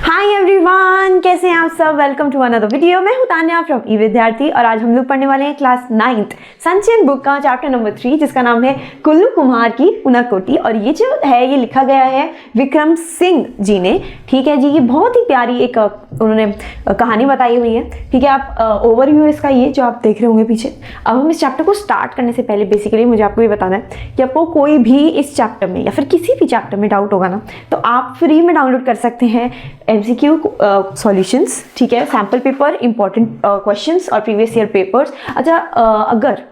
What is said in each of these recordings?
Hi everyone, कैसे हैं आप सब। Welcome to another video. मैं हूं तान्या फ्रॉम ई विद्यार्थी और आज हम लोग पढ़ने वाले हैं क्लास 9th संचयन बुक का चैप्टर नंबर 3 जिसका नाम है कुल्लू कुम्हार की ऊनाकोटी। और ये जो है ये लिखा गया है विक्रम सिंह जी ने। ठीक है जी, ये बहुत ही प्यारी एक उन्होंने कहानी बताई हुई है। ठीक है, आप ओवरव्यू इसका ये जो आप देख रहे होंगे पीछे। अब हम इस चैप्टर को स्टार्ट करने से पहले बेसिकली मुझे आपको ये बताना है कि आपको कोई भी इस चैप्टर में या फिर किसी भी चैप्टर में डाउट होगा ना तो आप फ्री में डाउनलोड कर सकते हैं MCQ सॉल्यूशंस। ठीक है, सैम्पल पेपर, इंपॉर्टेंट क्वेश्चंस और प्रीवियस ईयर पेपर्स। अच्छा, अगर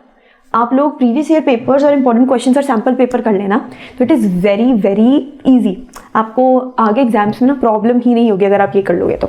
आप लोग प्रीवियस ईयर पेपर्स और इंपॉर्टेंट क्वेश्चंस और सैम्पल पेपर कर लेना तो it is very very easy. आपको आगे एग्जाम्स में ना प्रॉब्लम ही नहीं होगी अगर आप ये कर लोगे तो।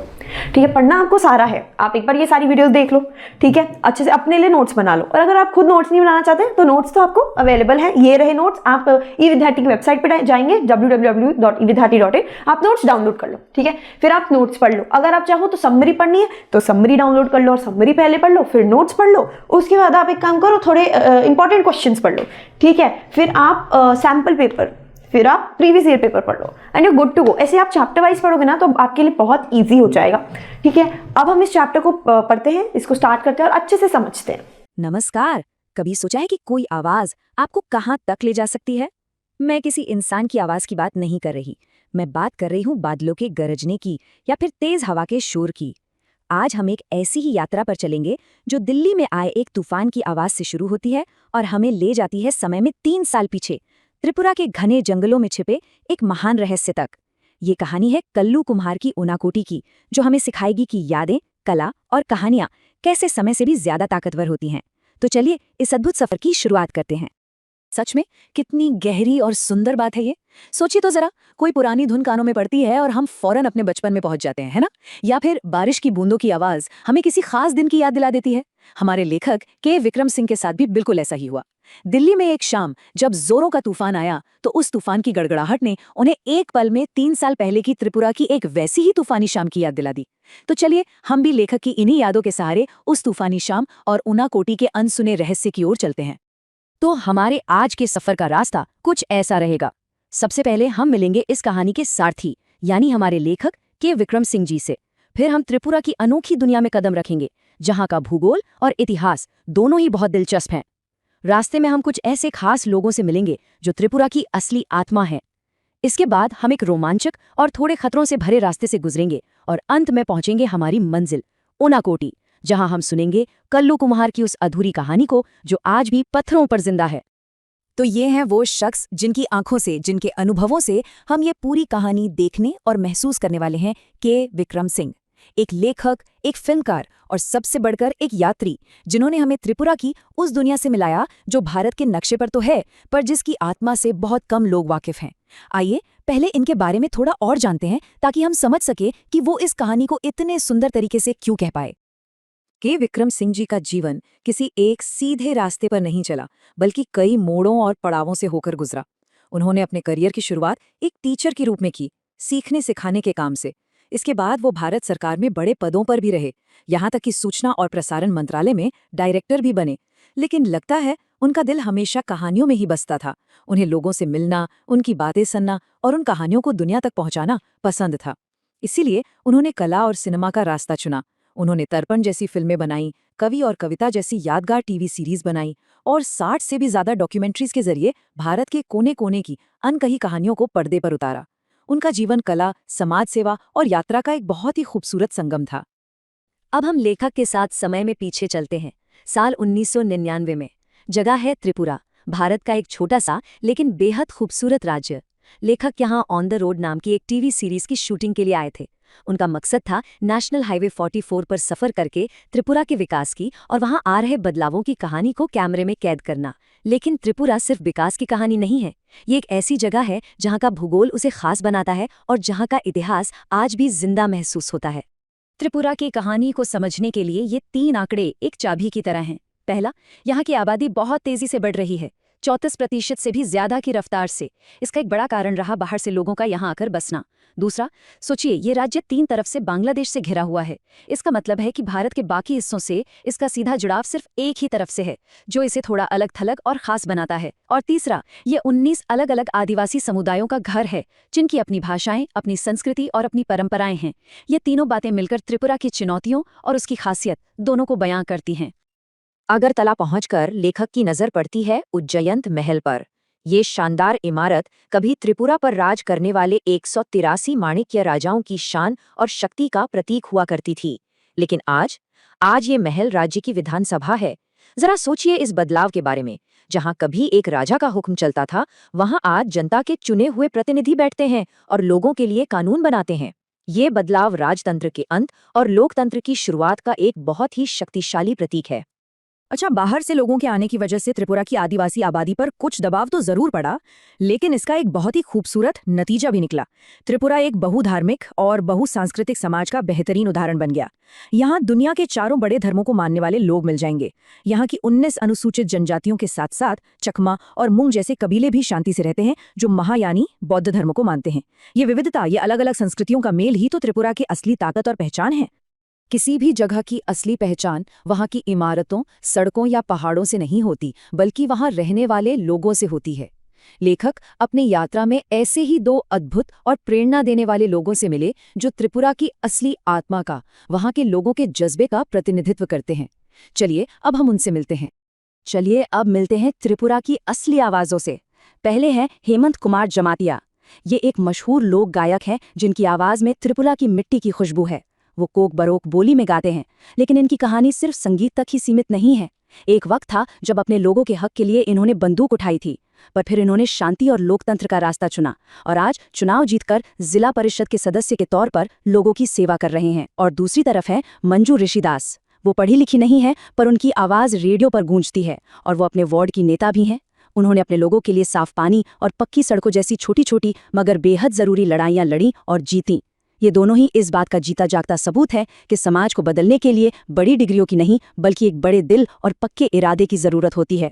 ठीक है, पढ़ना आपको सारा है। आप एक बार ये सारी वीडियोस देख लो, ठीक है, अच्छे से अपने लिए नोट्स बना लो। और अगर आप खुद नोट्स नहीं बनाना चाहते तो नोट्स तो आपको अवेलेबल है। ये रहे नोट्स, आप ई विद्यार्थी की वेबसाइट पर जाएंगे www.evidyarthi.in, आप नोट्स डाउनलोड कर लो। ठीक है, फिर आप नोट्स पढ़ लो। अगर आप चाहो तो समरी पढ़नी है तो समरी डाउनलोड कर लो और समरी पहले पढ़ लो, फिर नोट्स पढ़ लो। उसके बाद आप एक काम करो, थोड़े इंपॉर्टेंट क्वेश्चंस पढ़ लो। ठीक है, फिर आप सैम्पल पेपर, फिर आप प्रीवियस ईयर पेपर पढ़ लो and you good to go. ऐसे आप चैप्टर वाइज पढ़ोगे ना तो आपके लिए बहुत इजी हो जाएगा। ठीक है, अब हम इस चैप्टर को पढ़ते हैं, इसको स्टार्ट करते हैं और अच्छे से समझते हैं। नमस्कार। कभी सोचा है कि कोई आवाज आपको कहां तक ले जा सकती है? मैं किसी इंसान की आवाज की बात नहीं कर रही। मैं बात कर रही हूँ बादलों के गरजने की या फिर तेज हवा के शोर की। आज हम एक ऐसी ही यात्रा पर चलेंगे जो दिल्ली में आए एक तूफान की आवाज से शुरू होती है और हमें ले जाती है समय में 3 साल पीछे, त्रिपुरा के घने जंगलों में छिपे एक महान रहस्य तक। ये कहानी है कल्लू कुम्हार की ऊनाकोटी की, जो हमें सिखाएगी कि यादें, कला और कहानियां कैसे समय से भी ज्यादा ताकतवर होती हैं। तो चलिए इस अद्भुत सफर की शुरुआत करते हैं। सच में कितनी गहरी और सुंदर बात है ये। सोचिए तो जरा, कोई पुरानी धुन कानों में पड़ती है और हम फौरन अपने बचपन में पहुंच जाते हैं, है ना? या फिर बारिश की बूंदों की आवाज हमें किसी खास दिन की याद दिला देती है। हमारे लेखक के विक्रम सिंह के साथ भी बिल्कुल ऐसा ही हुआ। दिल्ली में एक शाम जब जोरों का तूफान आया तो उस तूफान की गड़गड़ाहट ने उन्हें एक पल में 3 साल पहले की त्रिपुरा की एक वैसी ही तूफानी शाम की याद दिला दी। तो चलिए हम भी लेखक की इन्हीं यादों के सहारे उस तूफानी शाम और ऊनाकोटी के अनसुने रहस्य की ओर चलते हैं। तो हमारे आज के सफर का रास्ता कुछ ऐसा रहेगा। सबसे पहले हम मिलेंगे इस कहानी के सारथी यानी हमारे लेखक के विक्रम सिंह जी से। फिर हम त्रिपुरा की अनोखी दुनिया में कदम रखेंगे जहां का भूगोल और इतिहास दोनों ही बहुत दिलचस्प हैं। रास्ते में हम कुछ ऐसे खास लोगों से मिलेंगे जो त्रिपुरा की असली आत्मा है। इसके बाद हम एक रोमांचक और थोड़े खतरों से भरे रास्ते से गुजरेंगे और अंत में पहुंचेंगे हमारी मंजिल ऊनाकोटी, जहां हम सुनेंगे कल्लू कुम्हार की उस अधूरी कहानी को जो आज भी पत्थरों पर जिंदा है। तो ये हैं वो शख्स जिनकी आंखों से, जिनके अनुभवों से हम ये पूरी कहानी देखने और महसूस करने वाले हैं। के विक्रम सिंह, एक लेखक, एक फिल्मकार और सबसे बढ़कर एक यात्री, जिन्होंने हमें त्रिपुरा की उस दुनिया से मिलाया जो भारत के नक्शे पर तो है पर जिसकी आत्मा से बहुत कम लोग वाकिफ हैं। आइए पहले इनके बारे में थोड़ा और जानते हैं ताकि हम समझ सके कि वो इस कहानी को इतने सुंदर तरीके से क्यों कह पाए। के विक्रम सिंह जी का जीवन किसी एक सीधे रास्ते पर नहीं चला, बल्कि कई मोड़ों और पड़ावों से होकर गुजरा। उन्होंने अपने करियर की शुरुआत एक टीचर के रूप में की, सीखने सिखाने के काम से। इसके बाद वो भारत सरकार में बड़े पदों पर भी रहे, यहाँ तक कि सूचना और प्रसारण मंत्रालय में डायरेक्टर भी बने। लेकिन लगता है उनका दिल हमेशा कहानियों में ही बसता था। उन्हें लोगों से मिलना, उनकी बातें सुनना और उन कहानियों को दुनिया तक पहुंचाना पसंद था। इसीलिए उन्होंने कला और सिनेमा का रास्ता चुना। उन्होंने तर्पण जैसी फिल्में बनाई, कवि और कविता जैसी यादगार टीवी सीरीज बनाई और 60 से भी ज्यादा डॉक्यूमेंट्रीज के जरिए भारत के कोने कोने की अनकही कहानियों को पर्दे पर उतारा। उनका जीवन कला, समाज सेवा और यात्रा का एक बहुत ही खूबसूरत संगम था। अब हम लेखक के साथ समय में पीछे चलते हैं। साल 1999 में। जगह है त्रिपुरा, भारत का एक छोटा सा लेकिन बेहद खूबसूरत राज्य। लेखक यहाँ ऑन द रोड नाम की एक टीवी सीरीज की शूटिंग के लिए आए थे। उनका मकसद था नेशनल हाईवे 44 पर सफर करके त्रिपुरा के विकास की और वहां आ रहे बदलावों की कहानी को कैमरे में कैद करना। लेकिन त्रिपुरा सिर्फ विकास की कहानी नहीं है, ये एक ऐसी जगह है जहां का भूगोल उसे खास बनाता है और जहां का इतिहास आज भी जिंदा महसूस होता है। त्रिपुरा की कहानी को समझने के लिए ये 3 आंकड़े एक चाबी की तरह हैं। पहला, यहाँ की आबादी बहुत तेजी से बढ़ रही है। 34% से भी ज्यादा की रफ्तार से। इसका एक बड़ा कारण रहा बाहर से लोगों का यहाँ आकर बसना। दूसरा, सोचिए ये राज्य 3 तरफ से बांग्लादेश से घिरा हुआ है। इसका मतलब है कि भारत के बाकी हिस्सों से इसका सीधा जुड़ाव सिर्फ एक ही तरफ से है, जो इसे थोड़ा अलग थलग और खास बनाता है। और तीसरा, ये 19 अलग अलग आदिवासी समुदायों का घर है, जिनकी अपनी भाषाएं, अपनी संस्कृति और अपनी परंपराएं हैं। ये तीनों बातें मिलकर त्रिपुरा की चुनौतियों और उसकी खासियत दोनों को बयां करती हैं। अगरतला पहुंचकर लेखक की नजर पड़ती है उज्जयंत महल पर। ये शानदार इमारत कभी त्रिपुरा पर राज करने वाले 183 माणिक्य राजाओं की शान और शक्ति का प्रतीक हुआ करती थी। लेकिन आज ये महल राज्य की विधानसभा है। जरा सोचिए इस बदलाव के बारे में। जहां कभी एक राजा का हुक्म चलता था, वहां आज जनता के चुने हुए प्रतिनिधि बैठते हैं और लोगों के लिए कानून बनाते हैं। ये बदलाव राजतंत्र के अंत और लोकतंत्र की शुरुआत का एक बहुत ही शक्तिशाली प्रतीक है। अच्छा, बाहर से लोगों के आने की वजह से त्रिपुरा की आदिवासी आबादी पर कुछ दबाव तो जरूर पड़ा, लेकिन इसका एक बहुत ही खूबसूरत नतीजा भी निकला। त्रिपुरा एक बहुधार्मिक और बहुसांस्कृतिक समाज का बेहतरीन उदाहरण बन गया। यहाँ दुनिया के चारों बड़े धर्मों को मानने वाले लोग मिल जाएंगे। यहाँ की 19 अनुसूचित जनजातियों के साथ साथ चकमा और मुंग जैसे कबीले भी शांति से रहते हैं, जो महायानी बौद्ध धर्म को मानते हैं। ये विविधता, ये अलग अलग संस्कृतियों का मेल ही तो त्रिपुरा की असली ताकत और पहचान है। किसी भी जगह की असली पहचान वहाँ की इमारतों, सड़कों या पहाड़ों से नहीं होती, बल्कि वहाँ रहने वाले लोगों से होती है। लेखक अपनी यात्रा में ऐसे ही 2 अद्भुत और प्रेरणा देने वाले लोगों से मिले, जो त्रिपुरा की असली आत्मा का, वहाँ के लोगों के जज्बे का प्रतिनिधित्व करते हैं। चलिए अब हम उनसे मिलते हैं। चलिए अब मिलते हैं त्रिपुरा की असली आवाज़ों से। पहले हैं हेमंत कुमार जमातिया। ये एक मशहूर लोक गायक हैं, जिनकी आवाज़ में त्रिपुरा की मिट्टी की खुशबू है। वो कोक बरोक बोली में गाते हैं, लेकिन इनकी कहानी सिर्फ संगीत तक ही सीमित नहीं है। एक वक्त था जब अपने लोगों के हक के लिए इन्होंने बंदूक उठाई थी, पर फिर इन्होंने शांति और लोकतंत्र का रास्ता चुना और आज चुनाव जीतकर जिला परिषद के सदस्य के तौर पर लोगों की सेवा कर रहे हैं। और दूसरी तरफ है मंजू ऋषिदास। वो पढ़ी लिखी नहीं है, पर उनकी आवाज़ रेडियो पर गूंजती है और वो अपने वार्ड की नेता भी हैं। उन्होंने अपने लोगों के लिए साफ पानी और पक्की सड़कों जैसी छोटी छोटी मगर बेहद जरूरी लड़ाइयाँ लड़ी और जीती। ये दोनों ही इस बात का जीता जागता सबूत है कि समाज को बदलने के लिए बड़ी डिग्रियों की नहीं, बल्कि एक बड़े दिल और पक्के इरादे की जरूरत होती है।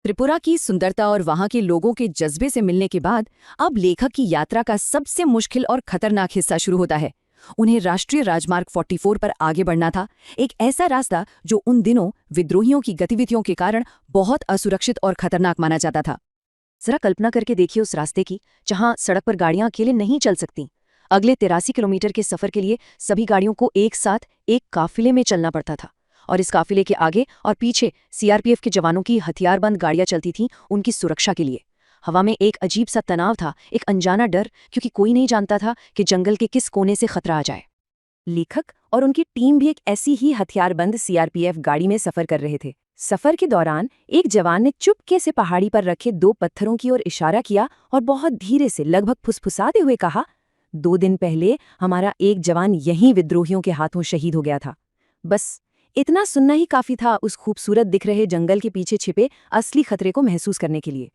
त्रिपुरा की सुंदरता और वहाँ के लोगों के जज्बे से मिलने के बाद अब लेखक की यात्रा का सबसे मुश्किल और खतरनाक हिस्सा शुरू होता है। उन्हें राष्ट्रीय राजमार्ग 44 पर आगे बढ़ना था, एक ऐसा रास्ता जो उन दिनों विद्रोहियों की गतिविधियों के कारण बहुत असुरक्षित और खतरनाक माना जाता था। जरा कल्पना करके देखिए उस रास्ते की, जहाँ सड़क पर गाड़ियाँ अकेले नहीं चल सकती। अगले 83 किलोमीटर के सफर के लिए सभी गाड़ियों को एक साथ एक काफिले में चलना पड़ता था, और इस काफिले के आगे और पीछे सीआरपीएफ के जवानों की हथियारबंद गाड़ियां चलती थीं उनकी सुरक्षा के लिए। हवा में एक अजीब सा तनाव था, एक अनजाना डर, क्योंकि कोई नहीं जानता था कि जंगल के किस कोने से खतरा आ जाए। लेखक और उनकी टीम भी एक ऐसी ही हथियारबंद सीआरपीएफ गाड़ी में सफर कर रहे थे। सफर के दौरान एक जवान ने चुपके से पहाड़ी पर रखे 2 पत्थरों की ओर इशारा किया और बहुत धीरे से, लगभग फुसफुसाते हुए कहा, 2 दिन पहले हमारा एक जवान यहीं विद्रोहियों के हाथों शहीद हो गया था। बस इतना सुनना ही काफी था उस खूबसूरत दिख रहे जंगल के पीछे छिपे असली खतरे को महसूस करने के लिए।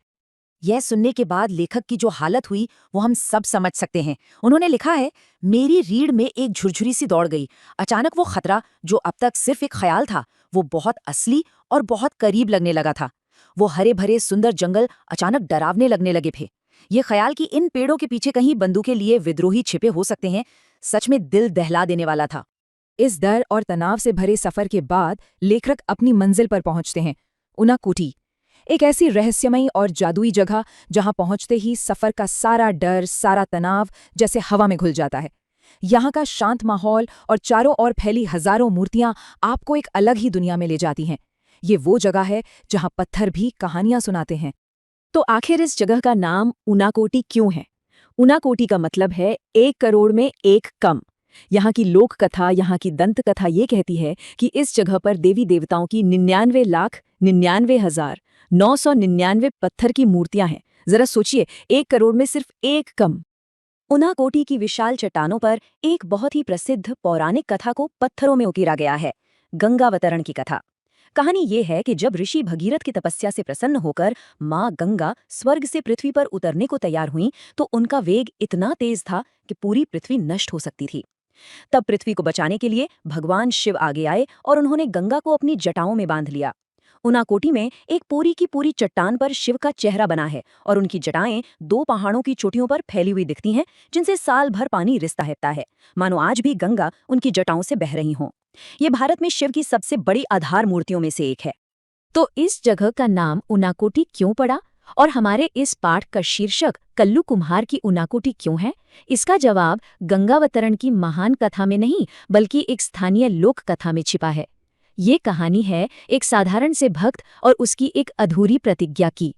यह सुनने के बाद लेखक की जो हालत हुई वो हम सब समझ सकते हैं। उन्होंने लिखा है, मेरी रीढ़ में एक झुरझुरी सी दौड़ गई। अचानक वो खतरा जो अब तक सिर्फ एक ख्याल था, वो बहुत असली और बहुत करीब लगने लगा था। वो हरे भरे सुंदर जंगल अचानक डरावने लगने लगे थे। ये ख्याल कि इन पेड़ों के पीछे कहीं बंदूकें लिए विद्रोही छिपे हो सकते हैं, सच में दिल दहला देने वाला था। इस डर और तनाव से भरे सफर के बाद लेखक अपनी मंजिल पर पहुंचते हैं, उनाकोटी, एक ऐसी रहस्यमयी और जादुई जगह जहां पहुंचते ही सफर का सारा डर, सारा तनाव जैसे हवा में घुल जाता है। यहाँ का शांत माहौल और चारों ओर फैली हजारों मूर्तियां आपको एक अलग ही दुनिया में ले जाती हैं। ये वो जगह है जहां पत्थर भी कहानियां सुनाते हैं। तो आखिर इस जगह का नाम उनाकोटी क्यों है? उनाकोटी का मतलब है 1 करोड़ में 1 कम। यहाँ की लोक कथा, यहाँ की दंत कथा ये कहती है कि इस जगह पर देवी देवताओं की 99,99,999 पत्थर की मूर्तियां हैं। जरा सोचिए, 1 करोड़ में सिर्फ 1 कम। उनाकोटी की विशाल चट्टानों पर एक बहुत ही प्रसिद्ध पौराणिक कथा को पत्थरों में उकेरा गया है, गंगावतरण की कथा। कहानी ये है कि जब ऋषि भगीरथ की तपस्या से प्रसन्न होकर माँ गंगा स्वर्ग से पृथ्वी पर उतरने को तैयार हुईं, तो उनका वेग इतना तेज था कि पूरी पृथ्वी नष्ट हो सकती थी। तब पृथ्वी को बचाने के लिए भगवान शिव आगे आए और उन्होंने गंगा को अपनी जटाओं में बांध लिया। उनाकोटी में एक पूरी की पूरी चट्टान पर शिव का चेहरा बना है और उनकी जटाएं 2 पहाड़ों की चोटियों पर फैली हुई दिखती हैं, जिनसे साल भर पानी रिसता रहता है, मानो आज भी गंगा उनकी जटाओं से बह रही हों। ये भारत में शिव की सबसे बड़ी आधार मूर्तियों में से एक है। तो इस जगह का नाम उनाकोटी क्यों पड़ा और हमारे इस पाठ का शीर्षक कल्लू कुम्हार की उनाकोटी क्यों है? इसका जवाब गंगावतरण की महान कथा में नहीं, बल्कि एक स्थानीय लोक कथा में छिपा है। ये कहानी है एक साधारण से भक्त और उसकी एक अधूरी प्रतिज्ञा की।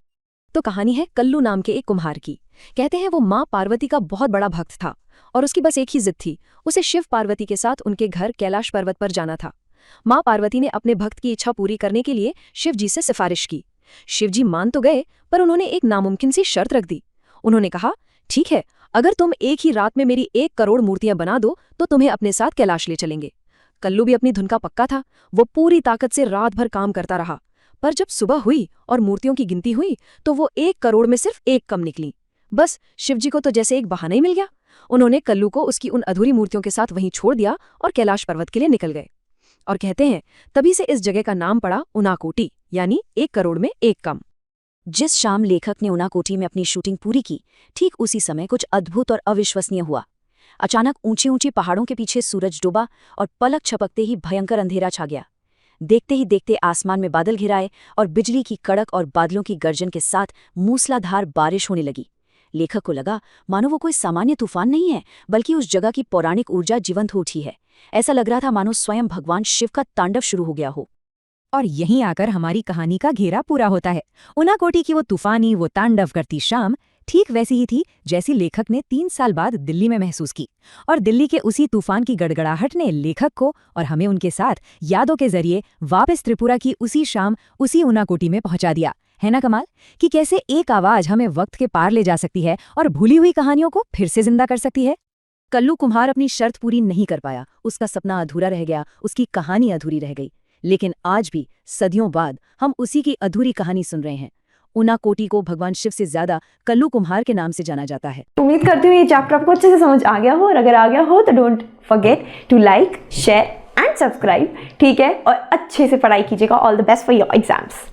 तो कहानी है कल्लू नाम के एक कुम्हार की। कहते हैं वो माँ पार्वती का बहुत बड़ा भक्त था और उसकी बस एक ही जिद थी, उसे शिव पार्वती के साथ उनके घर कैलाश पर्वत पर जाना था। माँ पार्वती ने अपने भक्त की इच्छा पूरी करने के लिए शिव जी से सिफारिश की। शिव जी मान तो गए, पर उन्होंने एक नामुमकिन सी शर्त रख दी। उन्होंने कहा, ठीक है, अगर तुम एक ही रात में मेरी 1 करोड़ मूर्तियां बना दो तो तुम्हें अपने साथ कैलाश ले चलेंगे। कल्लू भी अपनी धुन का पक्का था। वो पूरी ताकत से रात भर काम करता रहा, पर जब सुबह हुई और मूर्तियों की गिनती हुई तो वो 1 करोड़ में सिर्फ 1 कम निकली। बस शिवजी को तो जैसे एक बहाना ही मिल गया। उन्होंने कल्लू को उसकी उन अधूरी मूर्तियों के साथ वहीं छोड़ दिया और कैलाश पर्वत के लिए निकल गए। और कहते हैं तभी से इस जगह का नाम पड़ा उनाकोटी, यानी 1 करोड़ में 1 कम। जिस शाम लेखक ने उनाकोटी में अपनी शूटिंग पूरी की, ठीक उसी समय कुछ अद्भुत और अविश्वसनीय हुआ। अचानक ऊंची ऊंची पहाड़ों के पीछे सूरज डूबा और पलक छपकते ही भयंकर अंधेरा छा गया। देखते ही देखते आसमान में बादल घिराए और बिजली की कड़क और बादलों की गर्जन के साथ मूसलाधार बारिश होने लगी। लेखक को लगा मानो वो कोई सामान्य तूफान नहीं है, बल्कि उस जगह की पौराणिक ऊर्जा जीवंत हो उठी है। ऐसा लग रहा था मानो स्वयं भगवान शिव का तांडव शुरू हो गया हो। और यहीं आकर हमारी कहानी का घेरा पूरा होता है। उनाकोटी की वो तूफानी, वो तांडव करती शाम ठीक वैसी ही थी जैसी लेखक ने 3 साल बाद दिल्ली में महसूस की। और दिल्ली के उसी तूफान की गड़गड़ाहट ने लेखक को और हमें उनके साथ यादों के जरिए वापस त्रिपुरा की उसी शाम उसी उनाकोटी में पहुंचा दिया। है ना कमाल कि कैसे एक आवाज हमें वक्त के पार ले जा सकती है और भूली हुई कहानियों को फिर से जिंदा कर सकती है। कल्लू कुम्हार अपनी शर्त पूरी नहीं कर पाया, उसका सपना अधूरा रह गया, उसकी कहानी अधूरी रह गई। लेकिन आज भी सदियों बाद हम उसी की अधूरी कहानी सुन रहे हैं। उनाकोटी को भगवान शिव से ज्यादा कल्लू कुम्हार के नाम से जाना जाता है। उम्मीद करती हूँ ये चैप्टर आपको अच्छे से समझ आ गया हो, और अगर आ गया हो तो don't forget to like, share and subscribe, ठीक है? और अच्छे से पढ़ाई कीजिएगा। All the best for your exams.